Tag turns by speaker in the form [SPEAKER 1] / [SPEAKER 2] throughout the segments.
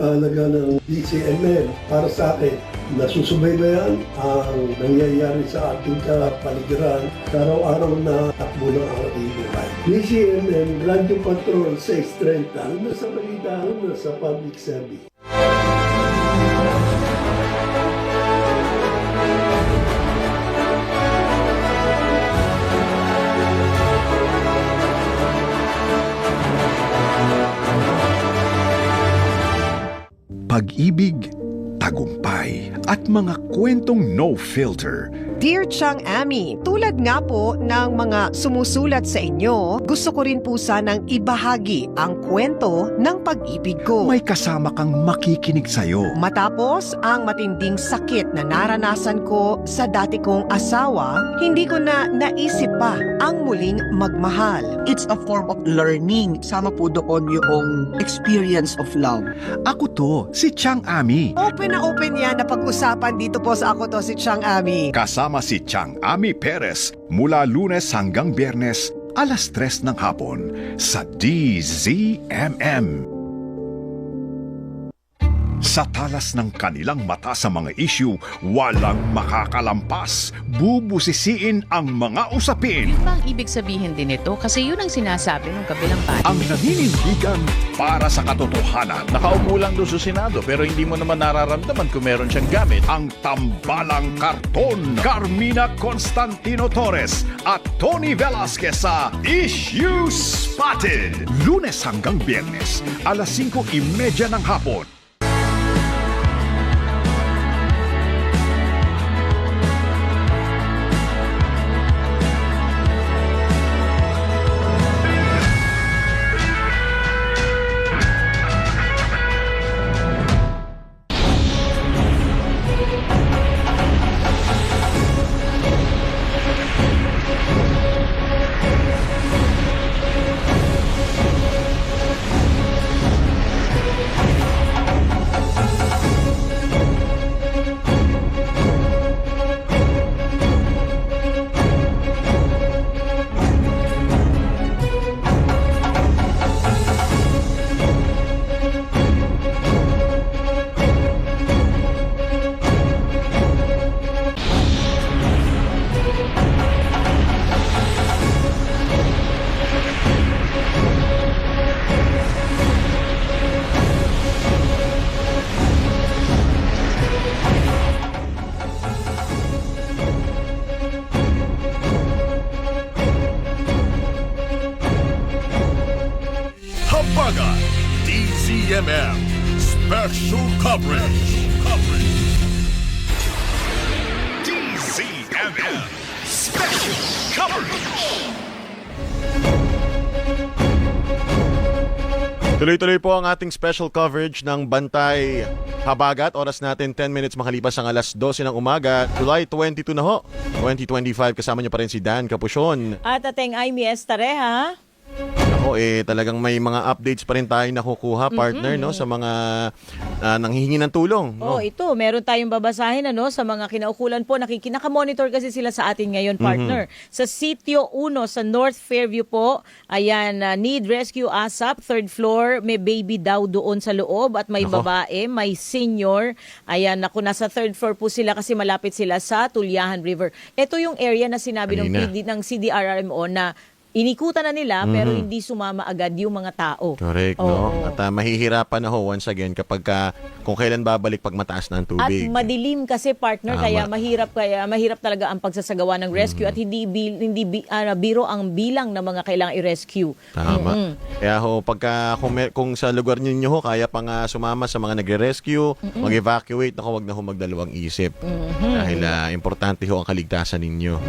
[SPEAKER 1] talaga ng DCMM para sa akin. Nasusubaybayan ang nangyayari sa ating kapaligiran sa araw-araw na takbo ng ating buhay. DCMM, Radio Patrol 630, una sa balita, una sa public service.
[SPEAKER 2] Pag-ibig, tagumpay, at mga kwentong no filter.
[SPEAKER 3] Dear Chang Ami, tulad nga po ng mga sumusulat sa inyo, gusto ko rin po sanang ibahagi ang kwento ng pag-ibig ko.
[SPEAKER 2] May kasama kang makikinig sa'yo.
[SPEAKER 3] Matapos ang matinding sakit na naranasan ko sa dati kong asawa, hindi ko na naisip pa ang muling magmahal.
[SPEAKER 4] It's a form of learning. Sama po doon yung experience of love.
[SPEAKER 2] Ako to, si Chang Ami.
[SPEAKER 3] Open na open yan na pag-usapan dito po sa Ako To Si Chang Ami.
[SPEAKER 2] Kasama si Chang Ami Perez mula Lunes hanggang Biyernes, alas 3 ng hapon sa DZMM. Sa talas ng kanilang mata sa mga issue, walang makakalampas. Bubusisiin ang mga usapin.
[SPEAKER 5] Yun ba ang ibig sabihin din ito? Kasi yun ang sinasabi ng kabilang panig.
[SPEAKER 2] Ang naninindigan para sa katotohanan.
[SPEAKER 6] Nakaupo lang doon sa Senado pero hindi mo naman nararamdaman kung meron siyang gamit.
[SPEAKER 2] Ang tambalang karton. Carmina Constantino Torres at Tony Velasquez sa Issue Spotted. Lunes hanggang Biyernes, alas 5:30 ng hapon.
[SPEAKER 7] Habagat DZMM Special Coverage.
[SPEAKER 2] DZMM Special Coverage.
[SPEAKER 6] Tuloy-tuloy po ang ating special coverage ng Bantay Habagat. Oras natin 10 minutes makalipas ang alas 12 ng umaga. July 22 na ho, 2025. Kasama niyo pa rin si Dan Capuchon.
[SPEAKER 8] At Ateng Aimee Estareha.
[SPEAKER 6] Ako talagang may mga updates pa rin tayo nakukuha, partner, no, sa mga nanghihingi ng tulong. No?
[SPEAKER 8] Oh, ito, meron tayong babasahin sa mga kinaukulan po. Nakamonitor kasi sila sa atin ngayon, partner. Sa Sitio 1 sa North Fairview po, ayan, need rescue ASAP, third floor, may baby daw doon sa loob at may babae, may senior. Ayan, nasa third floor po sila kasi malapit sila sa Tulyahan River. Ito yung area na sinabi ng CDRRMO na inikutan na nila pero hindi sumama agad yung mga tao.
[SPEAKER 6] Correct, no? At mahihirapan na once again kapag kung kailan babalik pag mataas na ang
[SPEAKER 8] At
[SPEAKER 6] tubig.
[SPEAKER 8] madilim kasi, partner, kaya mahirap talaga ang pagsasagawa ng rescue at hindi biro ang bilang ng mga kailangang i-rescue.
[SPEAKER 6] Tama. Kaya kung sa lugar ninyo kaya pang sumama sa mga nagre-rescue, mag-evacuate, wag na magdalawang isip. Dahil importante ang kaligtasan ninyo.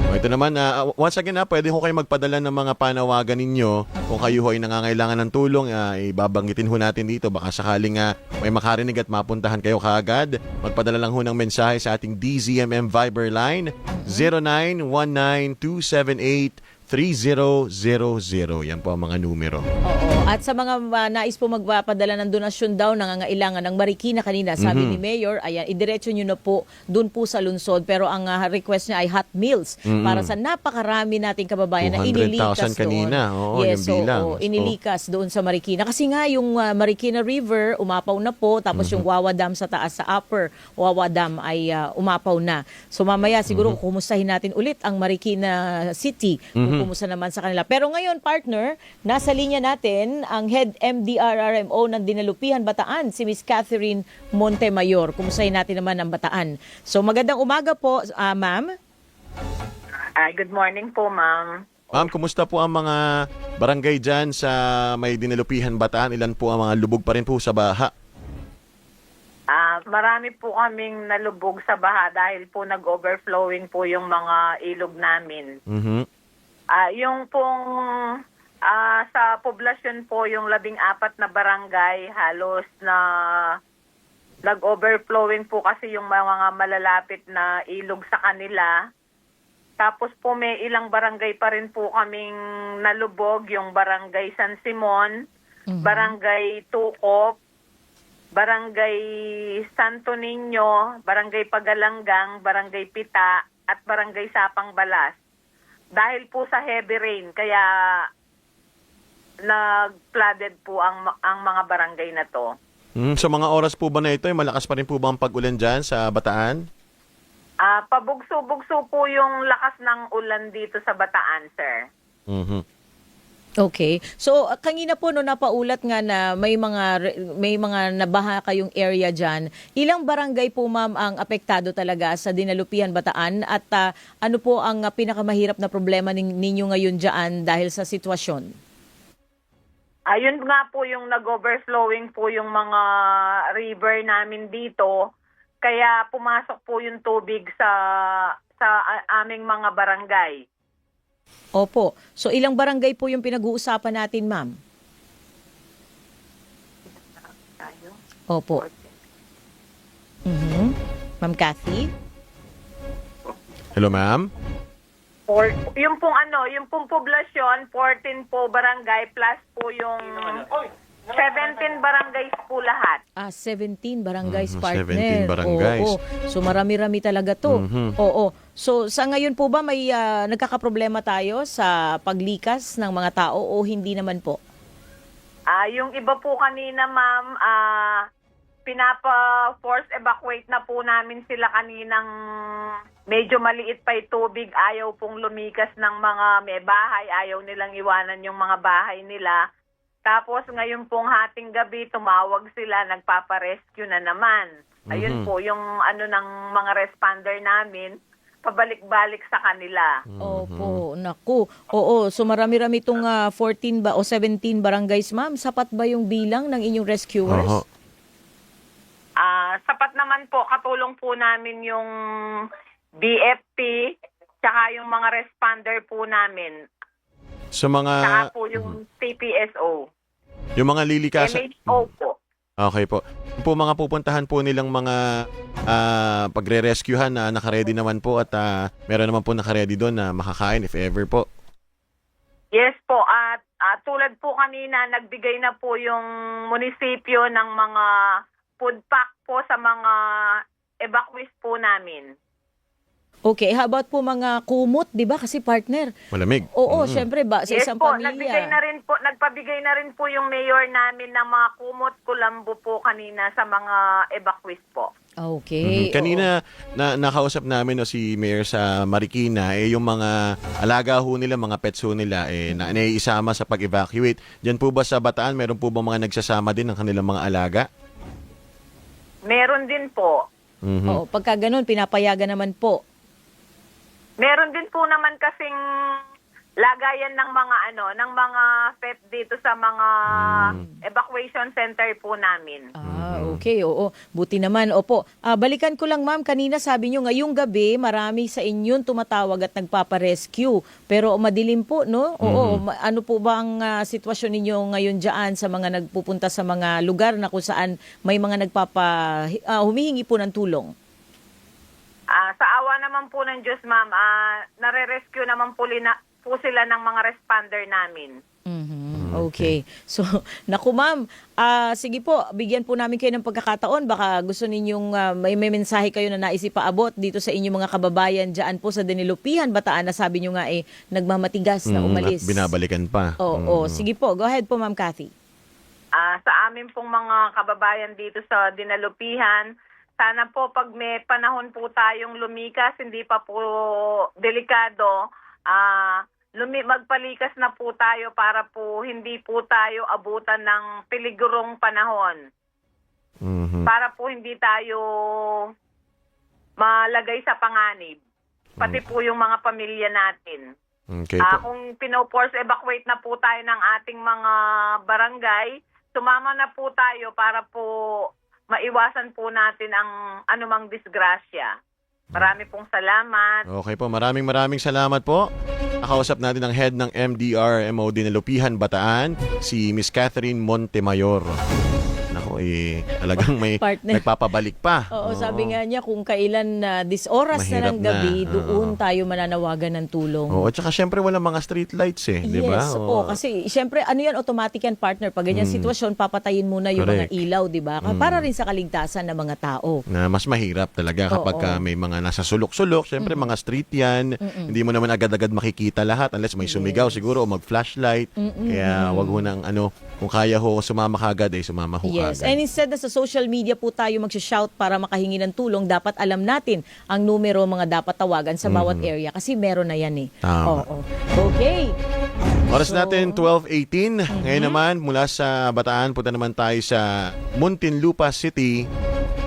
[SPEAKER 6] Ito naman, once again, pwede kayo magpadala ng mga panawagan ninyo. Kung kayo ay nangangailangan ng tulong, ibabanggitin natin dito. Baka sakaling may makarinig at mapuntahan kayo kaagad. Magpadala lang ng mensahe sa ating DZMM Viber line 0919-278 3000. Yan po ang mga numero.
[SPEAKER 8] Oo. At sa mga nais po magpapadala ng donasyon daw, nangangailangan ng Marikina kanina, sabi ni Mayor, ayan, idiretso nyo na po dun po sa lungsod. Pero ang request niya ay hot meals para sa napakarami nating kababayan na
[SPEAKER 6] 200,000
[SPEAKER 8] inilikas doon.
[SPEAKER 6] kanina. Oo,
[SPEAKER 8] yes,
[SPEAKER 6] yung bilang.
[SPEAKER 8] oo, inilikas doon sa Marikina. Kasi nga yung Marikina River, umapaw na po. Tapos yung Wawa Dam sa taas, sa upper Wawa Dam ay umapaw na. So mamaya siguro kumustahin natin ulit ang Marikina City. Kumusta naman sa kanila. Pero ngayon, partner, nasa linya natin ang Head MDRRMO ng Dinalupihan Bataan, si Miss Catherine Montemayor. Kumustahin natin naman ang Bataan. So magandang umaga po, ma'am.
[SPEAKER 9] Good morning po, ma'am.
[SPEAKER 6] Ma'am, kumusta po ang mga barangay dyan sa may Dinalupihan Bataan? Ilan po ang mga lubog pa rin po sa baha?
[SPEAKER 9] Marami po kaming nalubog sa baha dahil po nag-overflowing po yung mga ilog namin. Yung pong sa poblasyon po, yung 14 na barangay, halos na nag-overflowing po kasi yung mga malalapit na ilog sa kanila. Tapos po may ilang barangay pa rin po kaming nalubog, yung barangay San Simon, barangay Tukop, barangay Santo Niño, barangay Pagalanggang, barangay Pita, at barangay Sapang Balas. Dahil po sa heavy rain, kaya nag-flooded po ang mga barangay na to.
[SPEAKER 6] Sa mga oras po ba na ito, malakas pa rin po ba ang pag-ulan dyan sa Bataan?
[SPEAKER 9] Pabugso-bugso po yung lakas ng ulan dito sa Bataan, sir.
[SPEAKER 8] Okay. So kanina po no napaulat nga na may mga nabaha kayong area diyan. Ilang barangay po ma'am ang apektado talaga sa Dinalupihan Bataan at ano po ang pinakamahirap na problema ninyo ngayon diyan dahil sa sitwasyon?
[SPEAKER 9] Ayun nga po yung nag-overflowing po yung mga river namin dito. Kaya pumasok po yung tubig sa aming mga barangay.
[SPEAKER 8] Opo. So ilang barangay po yung pinag-uusapan natin, ma'am? Opo. Ma'am Cathy?
[SPEAKER 6] Hello, ma'am?
[SPEAKER 9] Yung pong poblasyon, 14 po barangay plus po yung 17 barangays po lahat.
[SPEAKER 8] 17 barangays, partner.
[SPEAKER 6] 17 barangays.
[SPEAKER 8] Oo. So marami-rami talaga to. Oo. So sa ngayon po ba may nagkakaproblema tayo sa paglikas ng mga tao o hindi naman po?
[SPEAKER 9] Yung iba po kanina, ma'am, pinapa-force evacuate na po namin sila kaninang medyo maliit pa yung tubig. Ayaw pong lumikas ng mga may bahay. Ayaw nilang iwanan yung mga bahay nila. Tapos ngayon pong hating gabi, tumawag sila, nagpaparescue na naman. Ayun po, yung ng mga responder namin, pabalik-balik sa kanila.
[SPEAKER 8] Opo, naku. Oo, so marami-rami itong 14 ba o 17 barangays, ma'am. Sapat ba yung bilang ng inyong rescuers?
[SPEAKER 9] Sapat naman po, katulong po namin yung BFP, tsaka yung mga responder po namin.
[SPEAKER 6] Sa mga...
[SPEAKER 9] Tsaka po yung TPSO.
[SPEAKER 6] Yung mga lilikasan...
[SPEAKER 9] MHO po.
[SPEAKER 6] Okay po. Yung po mga pupuntahan po nilang mga pagre-rescuehan na nakaredy naman po at meron naman po nakaredy doon na makakain if ever po.
[SPEAKER 9] Yes po. At tulad po kanina, nagbigay na po yung munisipyo ng mga food pack po sa mga evacuees po namin.
[SPEAKER 8] Okay, how about po mga kumot, 'di ba? Kasi partner.
[SPEAKER 6] Malamig.
[SPEAKER 8] Oo, syempre ba sa
[SPEAKER 9] Yes
[SPEAKER 8] isang
[SPEAKER 9] po,
[SPEAKER 8] pamilya.
[SPEAKER 9] nagpabigay na rin po yung mayor namin ng mga kumot kulambo po kanina sa mga evacuees po.
[SPEAKER 8] Okay.
[SPEAKER 6] Kanina nakausap namin si Mayor sa Marikina yung mga alaga ho nila, mga pets ho nila na naiisama sa pag-evacuate. Diyan po ba sa Bataan meron po ba mga nagsasama din ng kanilang mga alaga?
[SPEAKER 9] Meron din po.
[SPEAKER 8] Oo, pagka ganun pinapayagan naman po.
[SPEAKER 9] Meron din po naman kasing lagayan ng mga pet dito sa mga evacuation center po namin.
[SPEAKER 8] Okay, oo. Buti naman. Opo. Balikan ko lang, ma'am. Kanina sabi nyo, ngayong gabi, marami sa inyong tumatawag at nagpaparescue. Pero madilim po, no? Oo. Ano po ba ang sitwasyon ninyo ngayon dyan sa mga nagpupunta sa mga lugar na kung saan may mga humihingi po ng tulong?
[SPEAKER 9] Sa awa naman po ng Diyos, ma'am, nare-rescue naman po po sila ng mga responder namin.
[SPEAKER 8] Okay. So, naku ma'am, sige po, bigyan po namin kayo ng pagkakataon. Baka gusto ninyong may mensahe kayo na nais ipaabot dito sa inyong mga kababayan dyan po sa Dinilupihan, Bataan, na sabi nyo nga nagmamatigas na umalis.
[SPEAKER 6] At binabalikan pa.
[SPEAKER 8] Oo, sige po. Go ahead po, Ma'am Cathy.
[SPEAKER 9] Sa amin pong mga kababayan dito sa Dinalupihan, sana po pag may panahon po tayong lumikas, hindi pa po delikado, magpalikas na po tayo para po hindi po tayo abutan ng peligurong panahon. Para po hindi tayo malagay sa panganib. Pati po yung mga pamilya natin.
[SPEAKER 6] Okay po.
[SPEAKER 9] Kung pino-force evacuate na po tayo ng ating mga barangay, sumama na po tayo para po maiwasan po natin ang anumang disgrasya. Marami pong salamat.
[SPEAKER 6] Okay po, maraming salamat po. Nakausap natin ang head ng MDR MOD Dinalupihan, Bataan, si Miss Catherine Montemayor. Nako, talagang may
[SPEAKER 8] Partner.
[SPEAKER 6] nagpapabalik pa.
[SPEAKER 8] Oo, sabi nga niya kung kailan this oras na
[SPEAKER 6] Mahirap
[SPEAKER 8] ng gabi,
[SPEAKER 6] na.
[SPEAKER 8] doon tayo mananawagan ng tulong.
[SPEAKER 6] Oo, at saka syempre walang mga street lights di ba?
[SPEAKER 8] Yes, kasi syempre ano yan, automatic yan, partner. Pag ganyan sitwasyon, papatayin muna yung mga
[SPEAKER 6] Correct.
[SPEAKER 8] ilaw, di ba? Para rin sa kaligtasan ng mga tao.
[SPEAKER 6] Na mas mahirap talaga kapag may mga nasa sulok-sulok. Syempre mga street yan. Hindi mo naman agad-agad makikita lahat unless may sumigaw siguro o mag-flashlight. Kaya wag ho nang kung kaya ho sumama kagad sumama ho
[SPEAKER 8] Yes,
[SPEAKER 6] kagad.
[SPEAKER 8] and instead na sa social media po tayo magsha-shout para makahingi ng tulong, dapat alam natin ang numero mga dapat tawagan sa bawat area kasi meron na yan
[SPEAKER 6] Tama.
[SPEAKER 8] Oo. Okay.
[SPEAKER 6] Oras natin 12:18. Ngayon naman mula sa Bataan punta naman tayo sa Muntinlupa City.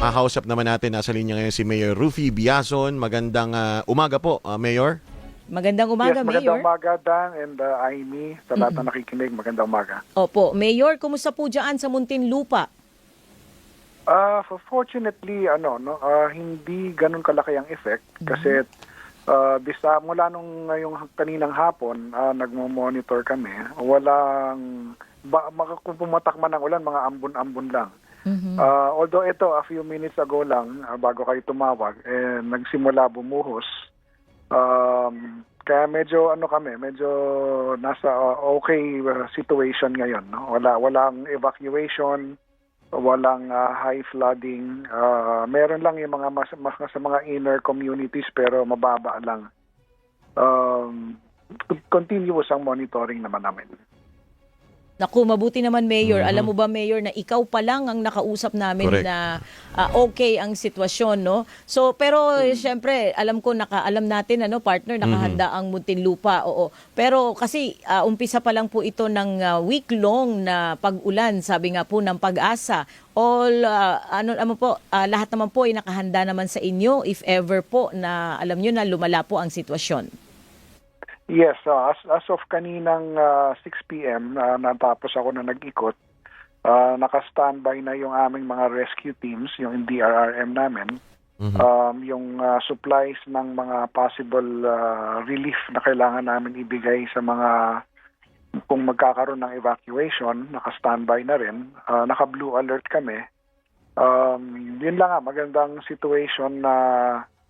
[SPEAKER 6] Makausap naman natin nasa linya ngayon si Mayor Rufy Biazon. Magandang umaga po, Mayor.
[SPEAKER 8] Magandang umaga,
[SPEAKER 10] magandang
[SPEAKER 8] Mayor.
[SPEAKER 10] umaga, Dan and Amy, sa lahat na nakikinig. Magandang umaga.
[SPEAKER 8] Opo, Mayor, kumusta po dyan sa Muntinlupa?
[SPEAKER 10] Fortunately, hindi ganun kalaki ang effect kasi mula nung ngayong kaninang hapon, nagmo-monitor kami. Kung pumatak man ng ulan, mga ambon-ambon lang. Although ito, a few minutes ago lang, bago kayo tumawag, nagsimula bumuhos. Kaya medyo medyo nasa okay situation ngayon, no? Walang evacuation, walang high flooding. Meron lang yung mga sa mga inner communities pero mababa lang. Continuous ang monitoring naman namin.
[SPEAKER 8] Naku, mabuti naman, Mayor. Alam mo ba, Mayor, na ikaw pa lang ang nakausap namin
[SPEAKER 6] Correct.
[SPEAKER 8] na okay ang sitwasyon, no? So, pero syempre, alam natin, partner, nakahanda ang Muntinlupa, oo. Pero kasi umpisa pa lang po ito ng week-long na pag-ulan, sabi nga po ng Pag-asa. Lahat naman po ay nakahanda naman sa inyo if ever po na alam nyo na lumala po ang sitwasyon.
[SPEAKER 10] Yes, as of kaninang 6 p.m. Natapos ako na nag-ikot, naka-standby na yung aming mga rescue teams, yung DRRM namin, yung supplies ng mga possible relief na kailangan namin ibigay sa mga kung magkakaroon ng evacuation, naka-standby na rin, naka-blue alert kami. Yun lang magandang situation na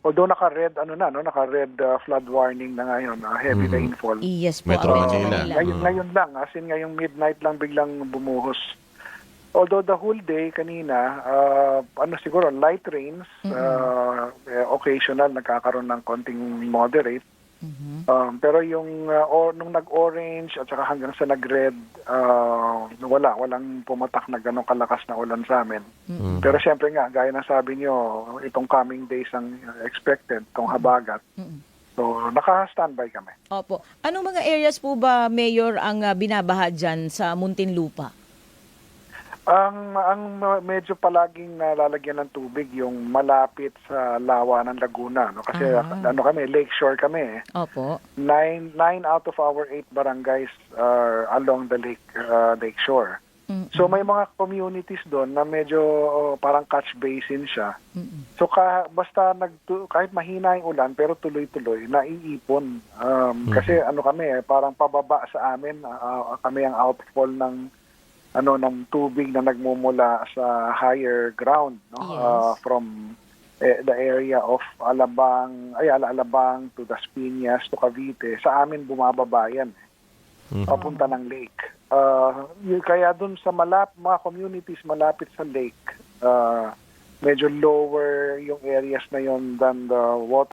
[SPEAKER 10] although naka-red flood warning na ngayon, heavy rainfall.
[SPEAKER 8] Yes po.
[SPEAKER 6] Metro
[SPEAKER 8] ang
[SPEAKER 6] Manila.
[SPEAKER 10] Ngayon lang, as in ngayong midnight lang biglang bumuhos. Although the whole day kanina, siguro light rains, occasional nagkakaroon ng konting moderate. Pero yung nung nag-orange at saka hanggang sa nag-red, walang pumatak na ganong kalakas na ulan sa amin. Pero syempre nga, gaya ng sabi nyo, itong coming days ang expected, itong habagat. So, naka-standby kami.
[SPEAKER 8] Opo. Anong mga areas po ba, Mayor, ang binabaha dyan sa Muntinlupa?
[SPEAKER 10] Ang medyo palaging nalalagyan ng tubig yung malapit sa lawa ng Laguna, no? Kasi kami, lakeshore kami.
[SPEAKER 8] Opo.
[SPEAKER 10] 9 out of our 8 barangays are along the lakeshore. So may mga communities doon na medyo parang catch basin siya. So basta kahit mahina yung ulan pero tuloy-tuloy naiipon. Kasi kami parang pababa sa amin, kami ang outfall ng tubig na nagmumula sa higher ground, no?
[SPEAKER 8] Yes.
[SPEAKER 10] From the area of Alabang to Las Piñas to Cavite, sa amin bumababa yan. Papunta ng lake. Kaya dun sa mga communities malapit sa lake, medyo lower yung areas na yon than the water